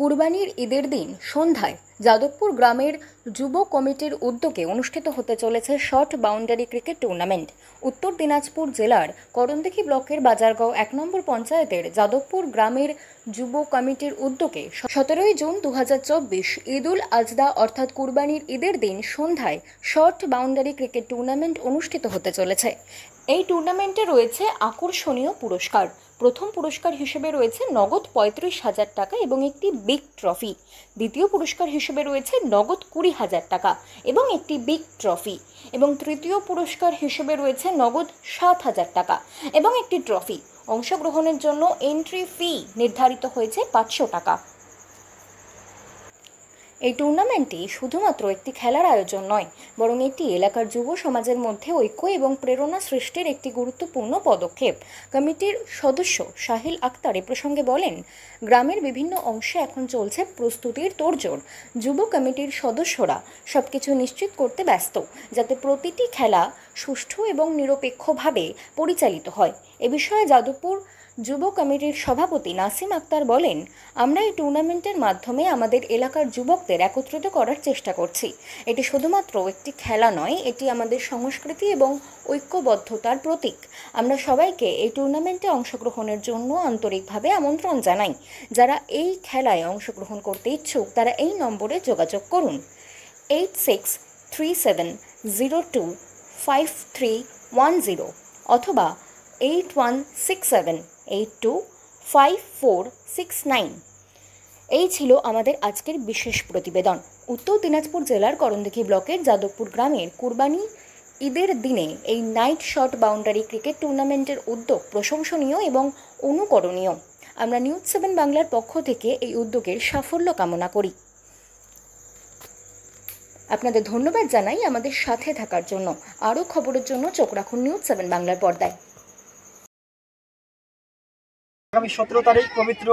কুরবানির ঈদের দিন সন্ধ্যায় যাদবপুর গ্রামের যুব কমিটির উদ্যোগে অনুষ্ঠিত হতে চলেছে শর্ট বাউন্ডারি ক্রিকেট টুর্নামেন্ট। উত্তর দিনাজপুর জেলার করণদিঘি ব্লকের বাজারগাঁও ১ নম্বর পঞ্চায়েতের যাদবপুর গ্রামের যুব কমিটির উদ্যোগে ১৭ জুন ২০২৪ ঈদুল আজহা অর্থাৎ কুরবানির ঈদের দিন সন্ধ্যায় শর্ট বাউন্ডারি ক্রিকেট টুর্নামেন্ট অনুষ্ঠিত হতে চলেছে। এই টুর্নামেন্টে রয়েছে আকর্ষণীয় পুরস্কার। প্রথম পুরস্কার হিসেবে রয়েছে নগদ ৩৫,০০০ টাকা এবং একটি বিগ ট্রফি। দ্বিতীয় পুরস্কার হিসেবে রয়েছে নগদ ২০,০০০ টাকা এবং একটি বিগ ট্রফি। এবং তৃতীয় পুরস্কার হিসেবে রয়েছে নগদ ৭,০০০ টাকা এবং একটি ট্রফি। অংশগ্রহণের জন্য এন্ট্রি ফি নির্ধারিত হয়েছে ৫০০ টাকা। এই টুর্নামেন্টটি শুধুমাত্র একটি খেলার আয়োজন নয়, বরং এটি এলাকার যুব সমাজের মধ্যে ঐক্য এবং প্রেরণা সৃষ্টির একটি গুরুত্বপূর্ণ পদক্ষেপ। কমিটির সদস্য সাহিল আক্তার এ প্রসঙ্গে বলেন, গ্রামের বিভিন্ন অংশে এখন চলছে প্রস্তুতির তোড়জোড়। যুব কমিটির সদস্যরা সবকিছু নিশ্চিত করতে ব্যস্ত, যাতে প্রতিটি খেলা সুষ্ঠু এবং নিরপেক্ষভাবে পরিচালিত হয়। এ বিষয়ে যাদবপুর যুব কমিটির সভাপতি নাসিম আক্তার বলেন, আমরা এই টুর্নামেন্টের মাধ্যমে আমাদের এলাকার যুবকদের একত্রিত করার চেষ্টা করছি। এটি শুধুমাত্র একটি খেলা নয়, এটি আমাদের সংস্কৃতি এবং ঐক্যবদ্ধতার প্রতীক। আমরা সবাইকে এই টুর্নামেন্টে অংশগ্রহণের জন্য আন্তরিকভাবে আমন্ত্রণ জানাই। যারা এই খেলায় অংশগ্রহণ করতে ইচ্ছুক তারা এই নম্বরে যোগাযোগ করুন 8637025310 অথবা 8167825469। এই ছিল আমাদের আজকের বিশেষ প্রতিবেদন। উত্তর দিনাজপুর জেলার করণদিঘি ব্লকের যাদবপুর গ্রামের কুরবানি ঈদের দিনে এই নাইট শর্ট বাউন্ডারি ক্রিকেট টুর্নামেন্টের উদ্যোগ প্রশংসনীয় এবং অনুকরণীয়। আমরা নিউজ 7 বাংলার পক্ষ থেকে এই উদ্যোগের সাফল্য কামনা করি। আপনাদের ধন্যবাদ জানাই আমাদের সাথে থাকার জন্য। আরও খবরের জন্য চোখ রাখুন নিউজ 7 বাংলার পর্দায়। আগামী 17 তারিখ পবিত্র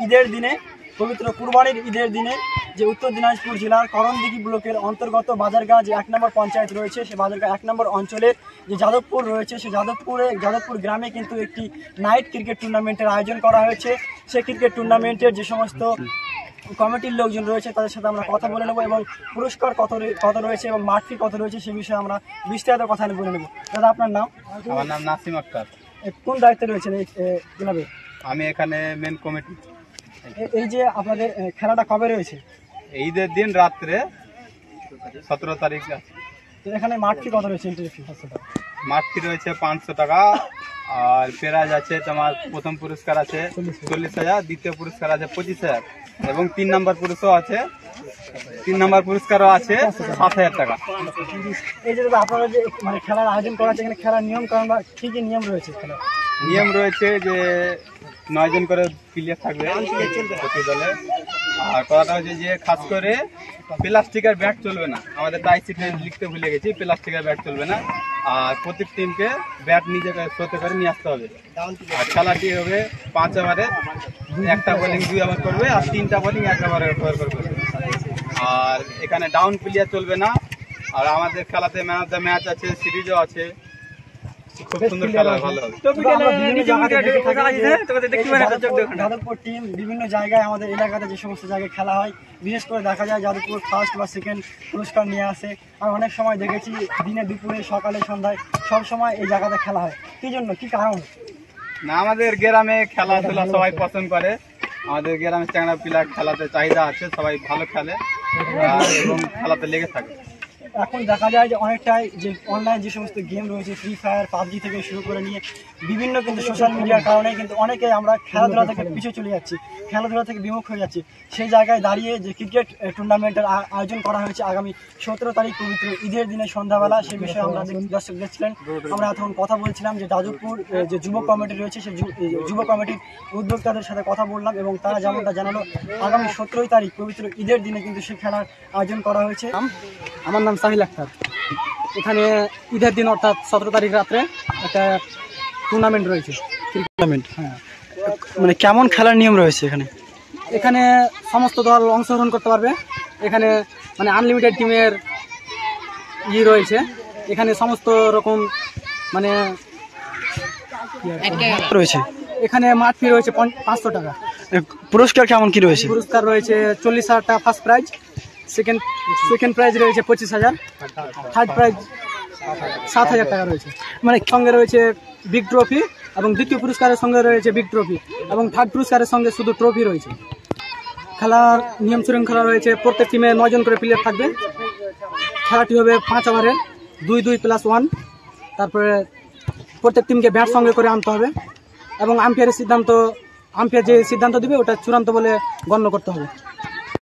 ঈদের দিনে, পবিত্র কুরবানির ঈদের দিনে যে উত্তর দিনাজপুর জেলার করণদিঘি ব্লকের অন্তর্গত বাজারগাঁও যে 1 নম্বর পঞ্চায়েত রয়েছে, সে বাজারগাঁও 1 নম্বর অঞ্চলের যে যাদবপুর রয়েছে, সে যাদবপুর গ্রামে কিন্তু একটি নাইট ক্রিকেট টুর্নামেন্টের আয়োজন করা হয়েছে। সেই ক্রিকেট টুর্নামেন্টের যে সমস্ত কমিটির লোকজন রয়েছে তাদের সাথে আমরা কথা বলে নেব এবং পুরস্কার কত রয়েছে এবং মাঠ ফি কত রয়েছে সে বিষয়ে আমরা বিস্তারিত কথা বলে নেব। দাদা, আপনার নাম? আমার নাম নাসিম আক্তার। কোন দায়িত্বে রয়েছেন এই ক্লাবে? আমি এখানে মেন কমিটি। এই যে আপনাদের খেলাটা কবে রয়েছে? ঈদের দিন রাত্রে 17 তারিখ। এখানে মাঠ ফি কত রয়েছে? মাঠ ফি রয়েছে 500 টাকা, আর প্রাইজ আছে তোমার প্রথম পুরস্কার আছে 40,000, দ্বিতীয় পুরস্কার আছে 25,000 এবং 3 নম্বর পুরস্কারও আছে 7,000 টাকা। এই যে আপনারা যে মানে খেলার আয়োজন করা হচ্ছে, এখানে খেলার নিয়ম কারণ বা কি কি নিয়ম রয়েছে? নিয়ম রয়েছে যে 9 জন করে প্লেয়ার থাকবে প্রতি দলে। আর কথাটা হচ্ছে যে খাস করে প্লাস্টিকের ব্যাট চলবে না। আমাদের টাইসিটে লিখতে ভুলে গেছি, প্লাস্টিকের ব্যাট চলবে না। আর প্রত্যেক টিমকে ব্যাট নিজে শোতে করে নিয়ে আসতে হবে। আর খেলাটি হবে 5 ওভারে, একটা বোলিং 2 ওভার করবে আর 3টা বোলিং 1 ওভারে করবে। আর এখানে ডাউন প্লেয়ার চলবে না। আর আমাদের খেলাতে ম্যান অফ দ্য ম্যাচ আছে, সিরিজও আছে। খুব সুন্দর খেলা, ভালো হবে। যাদবপুর টিম বিভিন্ন জায়গায় আমাদের এলাকাতে যে সমস্ত জায়গায় খেলা হয়, বিশেষ করে দেখা যায় যাদবপুর ফার্স্ট বা সেকেন্ড পুরস্কার নিয়ে আসে। আর অনেক সময় দেখেছি দিনে দুপুরে সকালে সন্ধ্যায় সব সময় এই জায়গাতে খেলা হয়। কি জন্য, কি কারণ? না, আমাদের গ্রামে খেলাধুলা সবাই পছন্দ করে। আমাদের গ্রামে চ্যাংড়া পিলা খেলাতে চাহিদা আছে, সবাই ভালো খেলে এবং খেলাতে লেগে থাকে। এখন দেখা যায় যে অনেকটাই যে অনলাইন যে সমস্ত গেম রয়েছে, ফ্রি ফায়ার, পাবজি থেকে শুরু করে নিয়ে বিভিন্ন কিন্তু সোশ্যাল মিডিয়ার কারণে কিন্তু অনেকে আমরা খেলাধুলা থেকে পিছিয়ে চলে যাচ্ছি, খেলাধুলা থেকে বিমুখ হয়ে যাচ্ছি। সেই জায়গায় দাঁড়িয়ে যে ক্রিকেট টুর্নামেন্টের আয়োজন করা হয়েছে আগামী 17 তারিখ পবিত্র ঈদের দিনে সন্ধ্যাবেলা, সে বিষয়ে আমরা দর্শক দেখছিলেন। আমরা এখন কথা বলছিলাম যে যাদবপুর যে যুব কমিটি রয়েছে, সেই যুব কমিটির উদ্যোক্তাদের সাথে কথা বললাম এবং তারা যেমনটা জানালো আগামী 17 তারিখ পবিত্র ঈদের দিনে কিন্তু সেই খেলার আয়োজন করা হয়েছে। আমার নাম সাহিল আক্তার। এখানে ঈদের দিন অর্থাৎ 17 তারিখ রাত্রে একটা টুর্নামেন্ট রয়েছে, টুর্নামেন্ট। হ্যাঁ, মানে কেমন খেলার নিয়ম রয়েছে এখানে? এখানে সমস্ত দল অংশগ্রহণ করতে পারবে। এখানে মানে আনলিমিটেড টিমের রয়েছে। এখানে সমস্ত রকম মানে রয়েছে। এখানে মাঠ ফি রয়েছে 500 টাকা। পুরস্কার কেমন কি রয়েছে? পুরস্কার রয়েছে 40,000 টাকা ফার্স্ট প্রাইজ, সেকেন্ড প্রাইজ রয়েছে 25,000, থার্ড প্রাইজ 7,000 টাকা রয়েছে। মানে সঙ্গে রয়েছে বিগ ট্রফি এবং দ্বিতীয় পুরস্কারের সঙ্গে রয়েছে বিগ ট্রফি এবং থার্ড পুরস্কারের সঙ্গে শুধু ট্রফি রয়েছে। খেলার নিয়ম শৃঙ্খলা রয়েছে, প্রত্যেক টিমে 9 জন করে প্লেয়ার থাকবে। খেলাটি হবে 5 ওভারের 2-2+1। তারপরে প্রত্যেক টিমকে ব্যাট সঙ্গে করে আনতে হবে এবং আম্পায়ার যে সিদ্ধান্ত দিবে ওটা চূড়ান্ত বলে গণ্য করতে হবে।